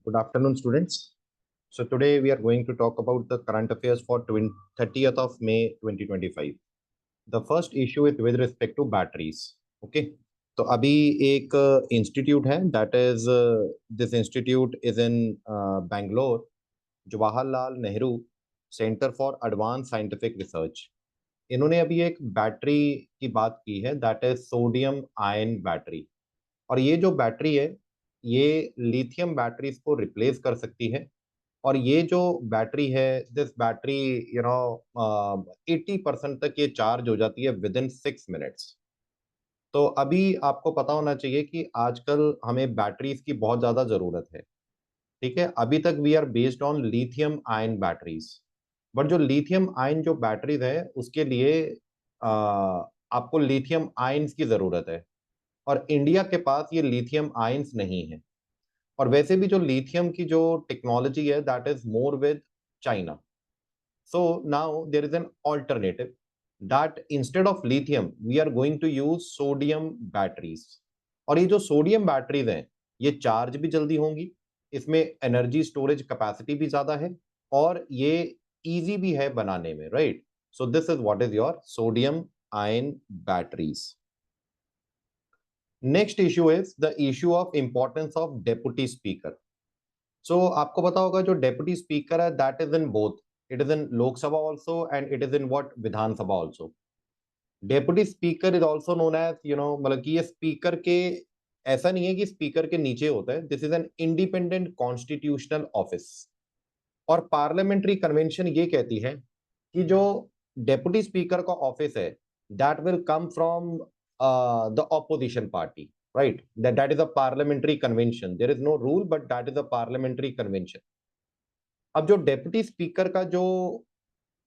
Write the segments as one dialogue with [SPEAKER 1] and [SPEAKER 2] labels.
[SPEAKER 1] Good afternoon, students. So today we are going to talk about the current affairs for 30th of May 2025. The first issue is with respect to batteries. Okay. तो अभी एक institute है that is this institute is in Bangalore Jawaharlal Nehru centre for advance scientific research. इन्होंने अभी एक battery की बात की है that is sodium ion battery. और ये जो बैटरी है ये लिथियम बैटरीज को रिप्लेस कर सकती है। और ये जो बैटरी है दिस बैटरी 80% तक ये चार्ज हो जाती है विद इन 6 मिनट्स। तो अभी आपको पता होना चाहिए कि आजकल हमें बैटरीज की बहुत ज्यादा जरूरत है। ठीक है, अभी तक we are based on lithium ion batteries. But जो लिथियम आयन जो बैटरीज है उसके लिए आपको लिथियम आयन्स की जरूरत है। और इंडिया के पास ये लिथियम आयंस नहीं है। और वैसे भी जो लिथियम की जो टेक्नोलॉजी है that is more with China. So now there is an alternative that instead of lithium we are going to use sodium batteries. और ये जो सोडियम बैटरीज हैं ये चार्ज भी जल्दी होंगी, इसमें एनर्जी स्टोरेज कैपेसिटी भी ज्यादा है और ये इजी भी है बनाने में, right. So this is what is your sodium ion batteries. Next issue is the issue of importance of deputy speaker. So आपको पता होगा जो डेप्यूटी स्पीकर है that is in both, it is in Lok Sabha also and it is in what Vidhan Sabha also. Deputy speaker is also known as मतलब कि ये speaker के, ऐसा नहीं है कि स्पीकर के नीचे होता है, this is an independent constitutional office. और पार्लियामेंट्री कन्वेंशन ये कहती है कि जो डेप्यूटी स्पीकर का ऑफिस है that will come from the opposition party, right? That is a parliamentary convention. There is no rule, but that is a parliamentary convention. अब जो डेप्यूटी स्पीकर का जो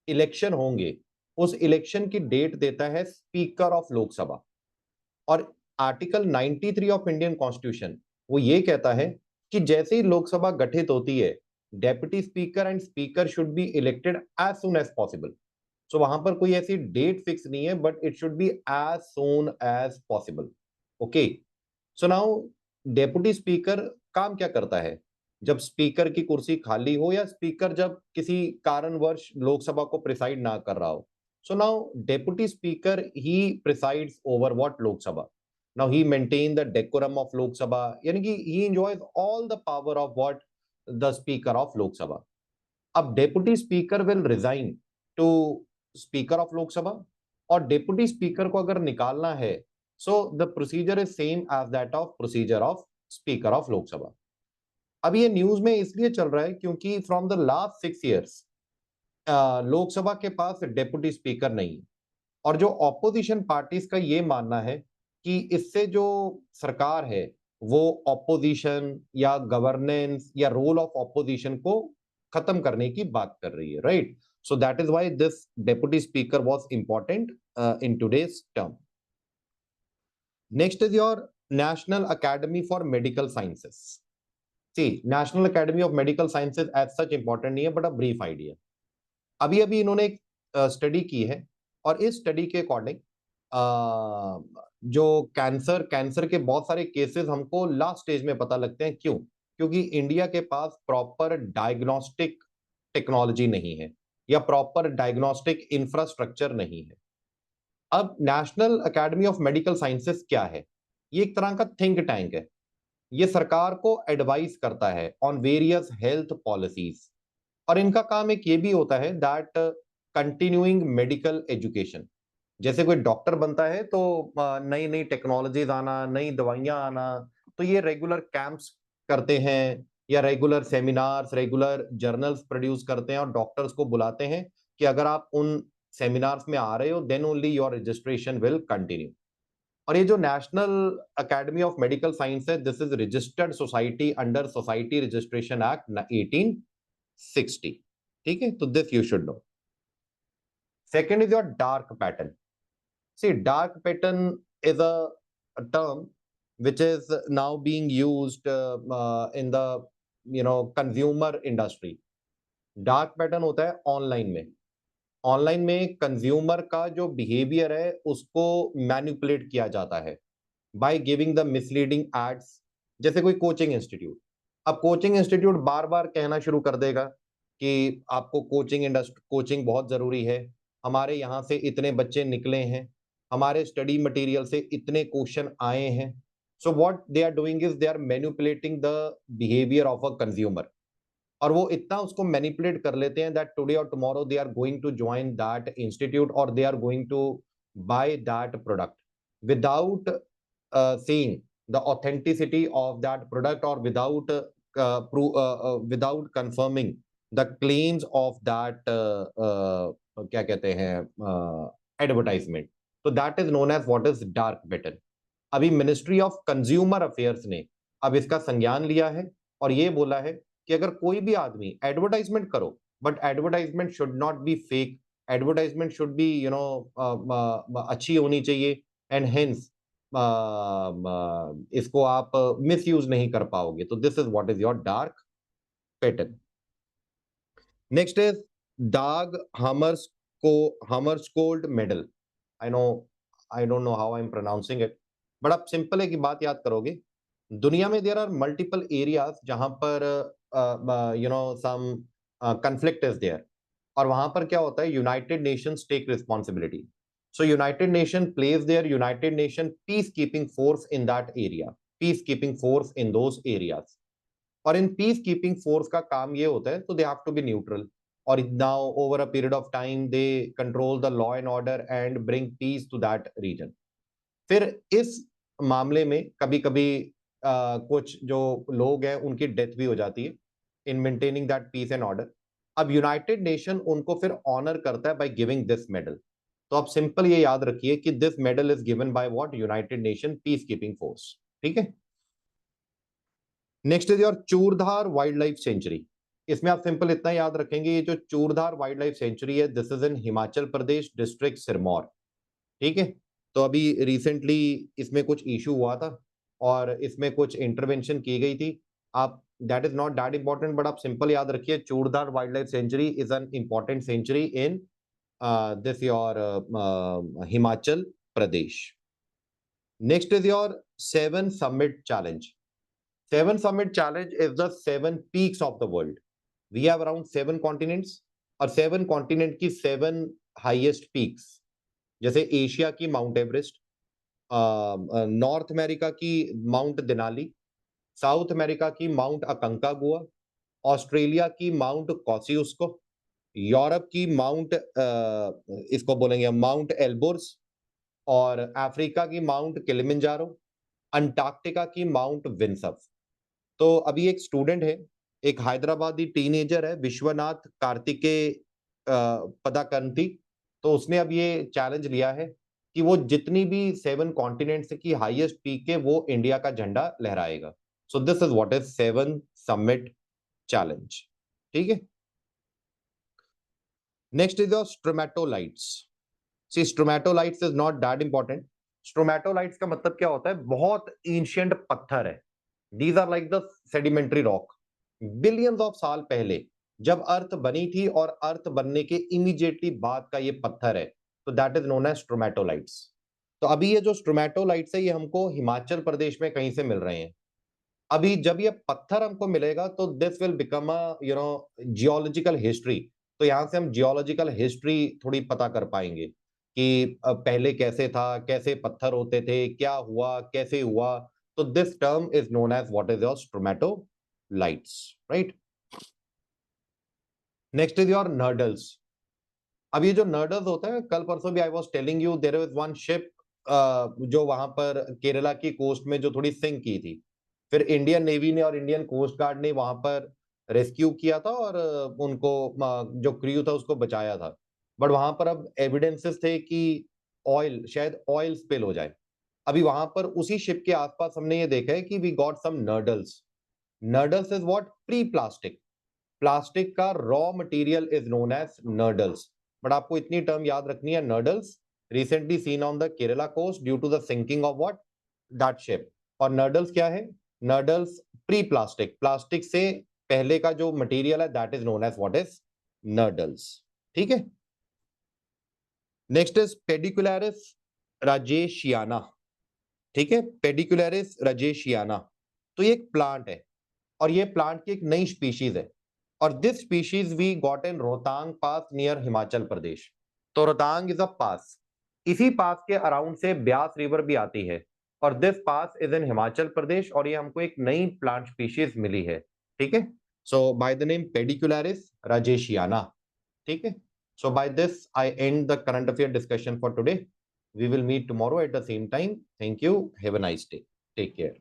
[SPEAKER 1] इलेक्शन होंगे उस इलेक्शन की डेट देता है स्पीकर ऑफ लोकसभा। और आर्टिकल 93 ऑफ इंडियन कॉन्स्टिट्यूशन वो ये कहता है कि जैसे ही लोकसभा गठित होती है deputy speaker and speaker should be elected as soon as possible. So वहां पर कोई ऐसी डेट फिक्स नहीं है but it should be as soon as possible. Okay. So now deputy speaker काम क्या करता है जब स्पीकर की कुर्सी खाली हो या स्पीकर जब किसी कारणवश लोकसभा को प्रिसाइड ना कर रहा हो। So now deputy speaker he presides over what Lok Sabha. Now he maintain the decorum of Lok Sabha, यानी कि he enjoys all the power of what the speaker of Lok Sabha. अब deputy speaker will resign to speaker of Lok Sabha. और deputy speaker को अगर निकालना है so the procedure is same as that of procedure of speaker of Lok Sabha. अब ये news में इसलिए चल रहा है क्योंकि from the last 6 years Lok Sabha के पास डेप्यूटी स्पीकर नहीं है। और जो ऑपोजिशन पार्टीज का ये मानना है कि इससे जो सरकार है वो ऑपोजिशन या गवर्नेंस या रोल ऑफ ऑपोजिशन को खत्म करने की बात कर रही है, right. So that is why this deputy speaker was important in today's term. Next is your national academy for medical sciences. See national academy of medical sciences as such important नहीं है बट अ ब्रीफ आइडिया। अभी अभी इन्होंने एक study की है और इस स्टडी के अकॉर्डिंग जो कैंसर के बहुत सारे केसेस हमको लास्ट स्टेज में पता लगते हैं। क्यों? क्योंकि इंडिया के पास प्रॉपर डायग्नोस्टिक टेक्नोलॉजी नहीं है या प्रॉपर डायग्नोस्टिक इंफ्रास्ट्रक्चर नहीं है। अब national academy of medical sciences क्या है? ये एक तरह का थिंक टैंक है। ये सरकार को एडवाइस करता है ऑन वेरियस हेल्थ पॉलिसीज। और इनका काम एक ये भी होता है दैट कंटिन्यूइंग मेडिकल एजुकेशन। जैसे कोई डॉक्टर बनता है तो नई नई टेक्नोलॉजीज आना, नई दवाइयां आना, तो ये रेगुलर कैंप्स करते हैं या regular seminars, regular journals produce करते हैं और डॉक्टर्स को बुलाते हैं कि अगर आप उन सेमिनार्स में आ रहे हो then only your registration will continue. और ये जो national academy of medical science है this is registered society under society registration act 1860। ठीक है, तो this you should know. Second is your dark pattern. See dark pattern is a term which is now being used in the consumer industry. Dark pattern होता है online में। Online में consumer का जो behaviour है उसको मैनिपुलेट किया जाता है by giving the misleading ads. जैसे कोई कोचिंग इंस्टीट्यूट, अब कोचिंग इंस्टीट्यूट बार बार कहना शुरू कर देगा कि आपको कोचिंग बहुत जरूरी है, हमारे यहाँ से इतने बच्चे निकले हैं, हमारे स्टडी मटेरियल से इतने क्वेश्चन आए हैं. So what they are doing is they are manipulating the behaviour of a consumer. और वो इतना उसको मैनिपुलेट कर लेते हैं दैट टुडे और tomorrow they are going to join that institute और they are going to buy that product without seeing the authenticity of that product or without confirming the claims of that क्या कहते हैं advertisement. तो that is known as what is dark pattern. अभी ministry of consumer affairs ने अब इसका संज्ञान लिया है और ये बोला है कि अगर कोई भी आदमी एडवर्टाइजमेंट करो but advertisement should not be fake, advertisement should be अच्छी होनी चाहिए एंड हेंस इसको आप मिस यूज नहीं कर पाओगे. तो this is what is your dark pattern. Next is Dag Hammarskjold medal. I know, I don't know how I am pronouncing it, but आप सिंपल एक बात याद करोगे. दुनिया में देयर आर मल्टीपल एरियाज जहां पर सम कंफ्लिक्ट इज देयर और वहां पर क्या होता है, United Nations take responsibility. So United Nation plays their United Nation peacekeeping force in that area, peacekeeping force in those areas. और इन peacekeeping force का काम ये होता है, so they have to be neutral. और now over a period of time they control the law and order and bring peace to that region. फिर इस मामले में कभी-कभी कुछ जो लोग हैं उनकी डेथ भी हो जाती है in maintaining that peace and order. अब यूनाइटेड नेशन उनको फिर ऑनर करता है by giving this medal. तो आप सिंपल ये याद रखिए कि this medal is given by what, United Nation peace keeping force. ठीक है. Next is your Churdhar wildlife sanctuary. इसमें आप सिंपल इतना याद रखेंगे, ये जो चूरधार वाइल्ड लाइफ सेंचुरी है this is in Himachal Pradesh, district Sirmaur. ठीक है. तो अभी रिसेंटली इसमें कुछ इशू हुआ था और इसमें कुछ इंटरवेंशन की गई थी. आप that is not that important, but आप सिंपल याद रखिए Churdhar wildlife sanctuary is an important sanctuary in this your Himachal Pradesh. Next is your Seven Summit Challenge. Seven Summit Challenge is the 7 peaks of the world. We have around 7 continents और 7 continent की 7 highest peaks. जैसे Asia की mount Everest, north America की mount Denali, south America की mount अकंकागुआ, Australia की mount कॉसियुस्को, Europe की mount इसको बोलेंगे माउंट एल्बोर्स, और अफ्रीका की माउंट किलिमंजारो, अंटार्कटिका की माउंट विंसफ. तो अभी एक स्टूडेंट है, एक हैदराबादी टीनेजर है, विश्वनाथ कार्तिके पदाकंती. तो उसने अब ये चैलेंज लिया है कि वो जितनी भी 7 कॉन्टिनेंट्स की हाईएस्ट पीक है वो इंडिया का झंडा लहराएगा. So this is what is 7 summit challenge. ठीक है. Next is your stromatolites. See, stromatolites is not that important. Stromatolites का मतलब क्या होता है, बहुत एंशिएंट पत्थर है. These are like the sedimentary rock. Billions of साल पहले जब अर्थ बनी थी और अर्थ बनने के इमीडिएटली बाद का ये पत्थर है, तो that is known as stromatolites. तो अभी ये जो स्ट्रोमेटोलाइट्स है ये हमको हिमाचल प्रदेश में कहीं से मिल रहे हैं. अभी जब ये पत्थर हमको मिलेगा तो this will become a geological history. तो यहां से हम जियोलॉजिकल हिस्ट्री थोड़ी पता कर पाएंगे कि पहले कैसे था, कैसे पत्थर होते थे, क्या हुआ, कैसे हुआ. तो this term is known as what is your stromatolites. Right. Next is your nurdles. अब ये जो नर्डल्स होता है, कल परसों भी I was telling you there is one ship जो वहां पर केरला की कोस्ट में जो थोड़ी सिंक की थी. फिर इंडियन नेवी ने और इंडियन कोस्ट गार्ड ने वहां पर रेस्क्यू किया था और उनको जो क्रू था उसको बचाया था. बट वहां पर अब एविडेंसेस थे कि ऑयल, शायद ऑयल स्पिल हो जाए. अभी वहां पर उसी शिप के आसपास हमने ये देखा है कि we got some nurdles. Nurdles is what, pre plastic. Plastic का raw material is known as nurdles. But आपको इतनी टर्म याद रखनी है, nurdles recently seen on the Kerala coast due to the sinking of what, that ship. और nurdles क्या है, नर्डल्स pre plastic, plastic से पहले का जो मटेरियल है that is known as what is nurdles. ठीक है. Next is Pedicularis rajeshiana. ठीक है, पेडिकुलरिस राजेशियाना. तो ये एक प्लांट है. और ये प्लांट की एक नई स्पीशीज है, और this species we got in Rohtang pass near Himachal Pradesh. तो रोहतांग इज अ पास, इसी पास के अराउंड से ब्यास रिवर भी आती है, और this pass is in Himachal Pradesh, और ये हमको एक नई प्लांट स्पीशीज मिली है। ठीक है, सो बाय द नेम पेडिकुलरिस राजेशियाना। ठीक है, so by this I end the current affair discussion for today. We will meet tomorrow at the same time. Thank you, have a nice day, take care.